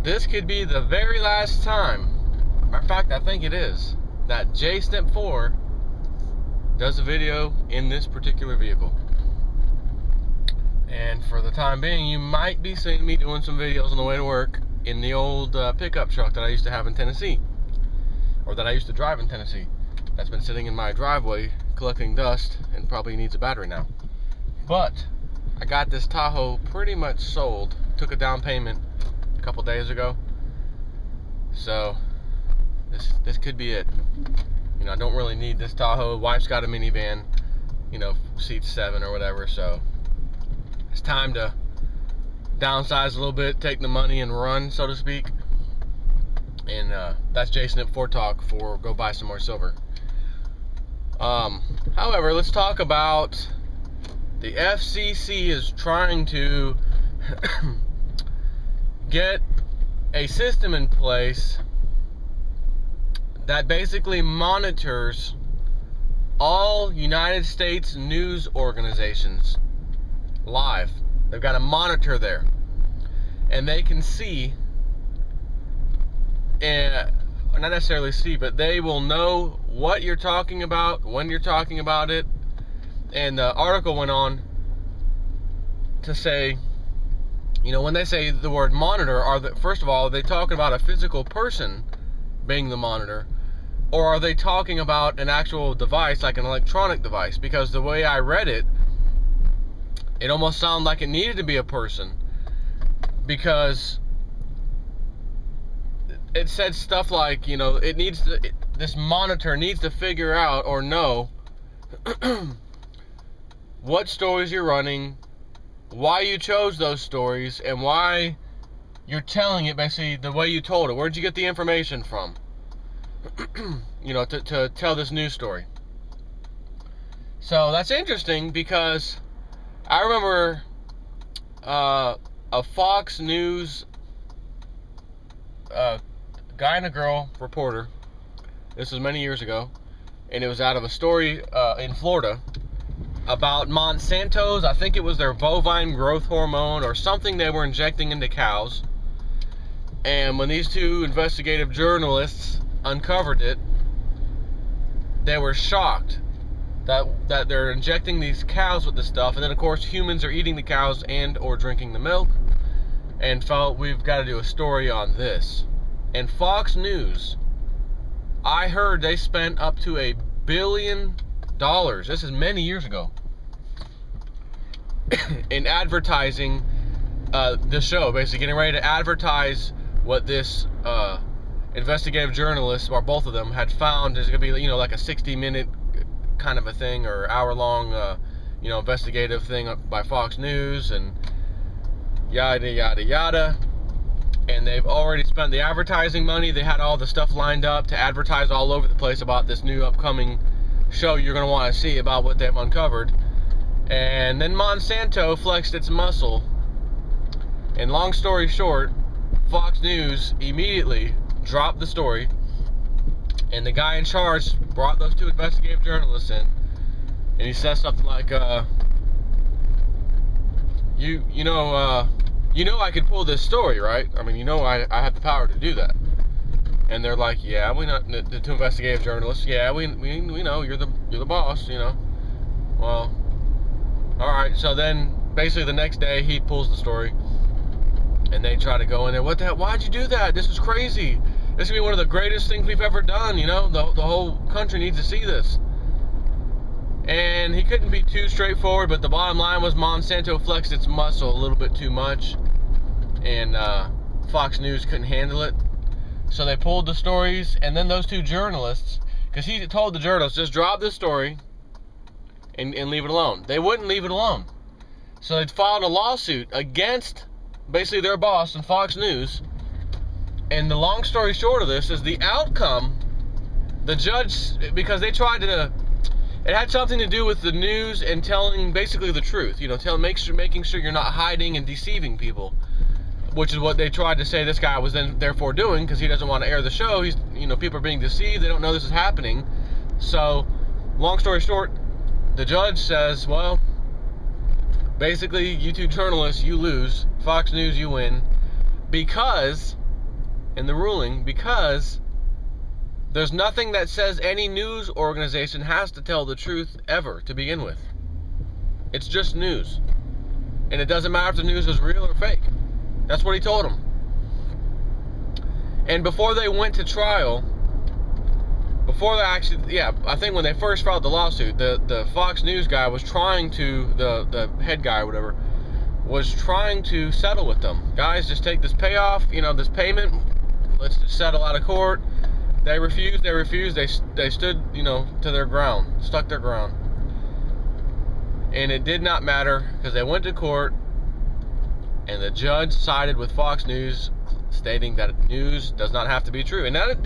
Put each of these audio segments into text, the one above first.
this could be the very last time, matter of fact, I think it is, that JSnip4 does a video in this particular vehicle. And for the time being, you might be seeing me doing some videos on the way to work in the old pickup truck that I used to have in Tennessee, or that I used to drive in Tennessee. That's been sitting in my driveway collecting dust and probably needs a battery now. But I got this Tahoe pretty much sold. Took a down payment a couple days ago. So this could be it. You know, I don't really need this Tahoe. Wife's got a minivan, you know, seat 7 or whatever, so it's time to downsize a little bit, take the money and run, so to speak. And that's JSnip4 talk for go buy some more silver. However, let's talk about the FCC is trying to get a system in place that basically monitors all United States news organizations live. They've got a monitor there, and they can see, and not necessarily see, but they will know what you're talking about, when you're talking about it. And the article went on to say, you know, when they say the word monitor, first of all, are they talking about a physical person being the monitor, or are they talking about an actual device, like an electronic device? Because the way I read it, it almost sounded like it needed to be a person, because it said stuff like, you know, this monitor needs to figure out or know what stories you're running, why you chose those stories, and why you're telling it basically the way you told it. Where'd you get the information from? You know, to tell this news story. So that's interesting, because I remember a Fox News guy and a girl reporter. This was many years ago, and it was out of a story in Florida about Monsanto's, I think it was their bovine growth hormone or something they were injecting into cows. And when these two investigative journalists uncovered it, they were shocked that they're injecting these cows with this stuff, and then of course humans are eating the cows and or drinking the milk, and felt we've got to do a story on this. And Fox News, I heard they spent up to $1 billion, this is many years ago, in advertising the show, basically getting ready to advertise what this investigative journalist, or both of them, had found is going to be, you know, like a 60-minute kind of a thing, or hour-long, you know, investigative thing by Fox News, and yada, yada, yada. And they've already spent the advertising money. They had all the stuff lined up to advertise all over the place about this new upcoming show you're going to want to see about what they've uncovered. And then Monsanto flexed its muscle. And long story short, Fox News immediately dropped the story. And the guy in charge brought those two investigative journalists in. And he says something like, you know I could pull this story, right? I mean, you know I have the power to do that. And they're like, yeah, the two investigative journalists, yeah, we know you're the boss, you know. Well, all right. So then, basically, the next day he pulls the story, and they try to go in there. What the hell? Why'd you do that? This is crazy. This is gonna be one of the greatest things we've ever done. You know, the whole country needs to see this. And he couldn't be too straightforward, but the bottom line was Monsanto flexed its muscle a little bit too much, and Fox News couldn't handle it. So they pulled the stories, and then those two journalists, because he told the journalists, just drop this story and leave it alone. They wouldn't leave it alone. So they filed a lawsuit against basically their boss and Fox News. And the long story short of this is the outcome, the judge, because they tried to, it had something to do with the news and telling basically the truth, you know, making sure you're not hiding and deceiving people, which is what they tried to say this guy was then therefore doing, because he doesn't want to air the show. He's, you know, people are being deceived. They don't know this is happening. So, long story short, the judge says, well, basically, you two journalists, you lose. Fox News, you win, because in the ruling, because there's nothing that says any news organization has to tell the truth ever to begin with. It's just news. And it doesn't matter if the news is real or fake. That's what he told them. And before they went to trial, before they actually, I think when they first filed the lawsuit, the Fox News guy was trying to, the head guy or whatever, was trying to settle with them. Guys, just take this payoff, this payment, let's just settle out of court. They refused, they stood, to their ground, stuck their ground. And it did not matter, because they went to court, and the judge sided with Fox News, stating that news does not have to be true. And that,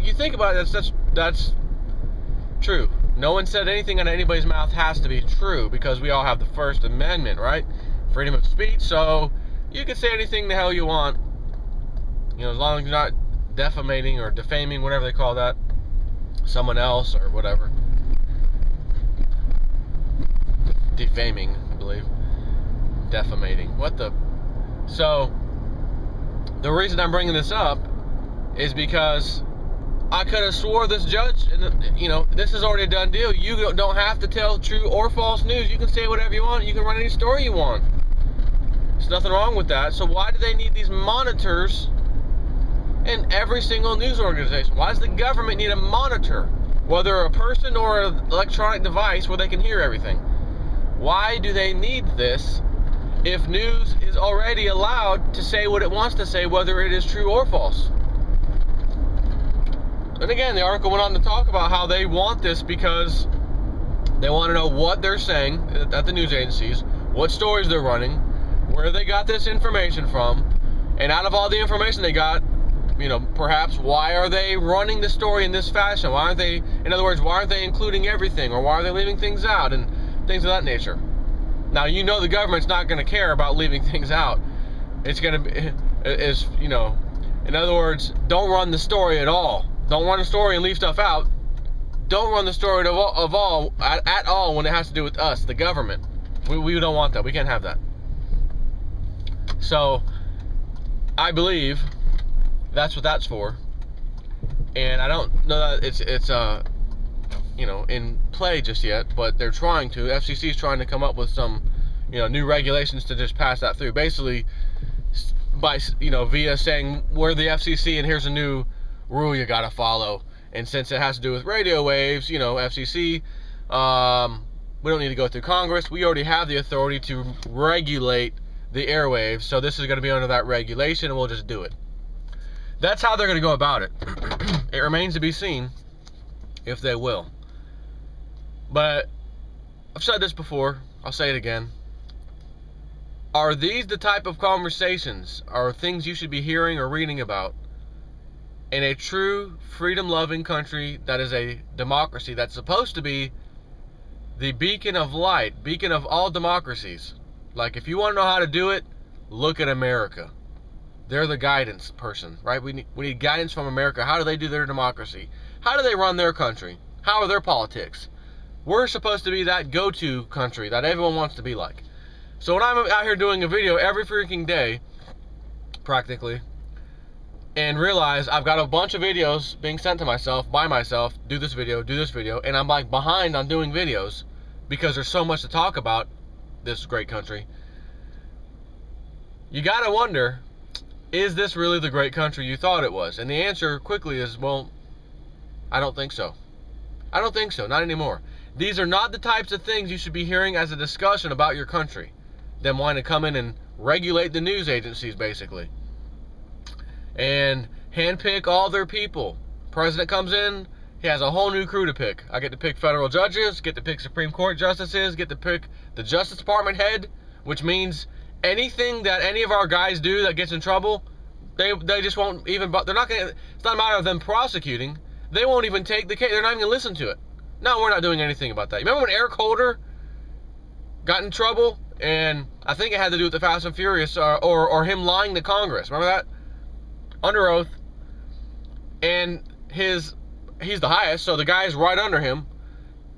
you think about it, that's true. No one said anything out of anybody's mouth has to be true, because we all have the First Amendment, right? Freedom of speech, so you can say anything the hell you want, as long as you're not defamating or defaming, whatever they call that, someone else or whatever. Defaming, I believe. Defamating. So, the reason I'm bringing this up is because I could have swore this judge, this is already a done deal. You don't have to tell true or false news. You can say whatever you want. You can run any story you want. There's nothing wrong with that. So why do they need these monitors in every single news organization? Why does the government need a monitor, whether a person or an electronic device where they can hear everything? Why do they need this if news is already allowed to say what it wants to say, whether it is true or false? And again, the article went on to talk about how they want this because they want to know what they're saying at the news agencies, what stories they're running, where they got this information from, and out of all the information they got, perhaps why are they running the story in this fashion? Why aren't they, in other words, why aren't they including everything, or why are they leaving things out, and things of that nature? Now, the government's not going to care about leaving things out. It's going to be, in other words, don't run the story at all. Don't run the story and leave stuff out. Don't run the story at all when it has to do with us, the government. We don't want that. We can't have that. So, I believe that's what that's for. And I don't know that it's in play just yet, but they're trying to. FCC is trying to come up with some, new regulations to just pass that through. Basically, by, via saying we're the FCC and here's a new rule you gotta follow. And since it has to do with radio waves, FCC, we don't need to go through Congress. We already have the authority to regulate the airwaves, so this is going to be under that regulation, and we'll just do it. That's how they're going to go about it. It remains to be seen if they will. But I've said this before, I'll say it again. Are these the type of conversations or things you should be hearing or reading about in a true freedom-loving country that is a democracy that's supposed to be the beacon of light, beacon of all democracies? Like, if you want to know how to do it, look at America. They're the guidance person, right? We need guidance from America. How do they do their democracy? How do they run their country? How are their politics? We're supposed to be that go-to country that everyone wants to be like. So when I'm out here doing a video every freaking day, practically, and realize I've got a bunch of videos being sent to myself, by myself, do this video, and I'm like behind on doing videos because there's so much to talk about this great country, you gotta wonder, is this really the great country you thought it was? And the answer quickly is, well, I don't think so. I don't think so, not anymore. These are not the types of things you should be hearing as a discussion about your country. Them wanting to come in and regulate the news agencies, basically. And handpick all their people. President comes in, he has a whole new crew to pick. I get to pick federal judges, get to pick Supreme Court justices, get to pick the Justice Department head, which means anything that any of our guys do that gets in trouble, they just won't even, they're not going to, it's not a matter of them prosecuting, they won't even take the case, they're not even going to listen to it. No, we're not doing anything about that. Remember when Eric Holder got in trouble, and I think it had to do with the Fast and Furious, or him lying to Congress, remember that? Under oath, and he's the highest, so the guys right under him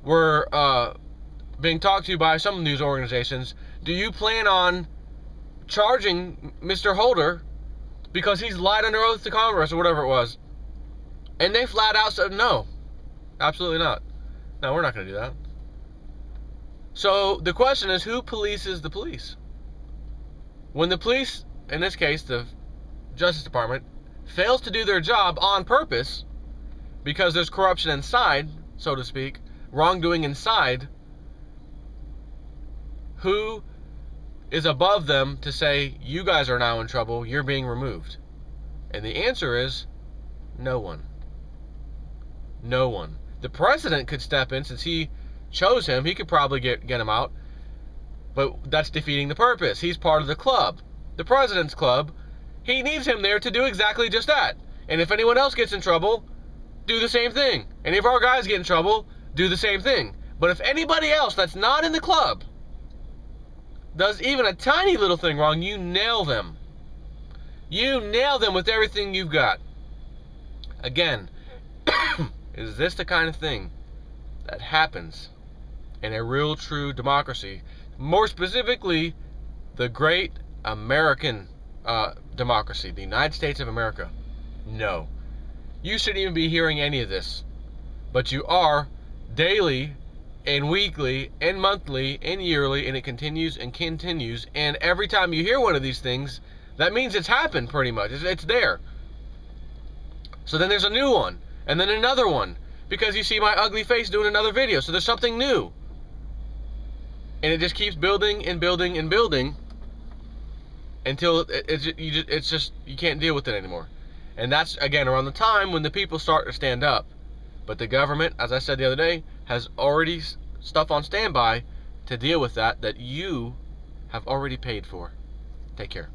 were being talked to by some news organizations. Do you plan on charging Mr. Holder because he's lied under oath to Congress or whatever it was. And they flat out said, no, absolutely not. No, we're not going to do that. So the question is, who polices the police? When the police, in this case, the Justice Department, fails to do their job on purpose because there's corruption inside, so to speak, wrongdoing inside, who is above them to say, you guys are now in trouble, you're being removed? And the answer is, no one. No one. The president could step in, since he chose him. He could probably get him out, but that's defeating the purpose. He's part of the club, the president's club. He needs him there to do exactly just that. And if anyone else gets in trouble, do the same thing. And if our guys get in trouble, do the same thing. But if anybody else that's not in the club does even a tiny little thing wrong, you nail them. You nail them with everything you've got. Again, is this the kind of thing that happens in a real, true democracy? More specifically, the great American democracy, the United States of America? No. You shouldn't even be hearing any of this. But you are daily and weekly and monthly and yearly, and it continues and continues. And every time you hear one of these things, that means it's happened pretty much. It's there. So then there's a new one, and then another one, because you see my ugly face doing another video. So there's something new. And it just keeps building and building and building until it's just you can't deal with it anymore. And that's, again, around the time when the people start to stand up. But the government, as I said the other day, has already stuff on standby to deal with that you have already paid for. Take care.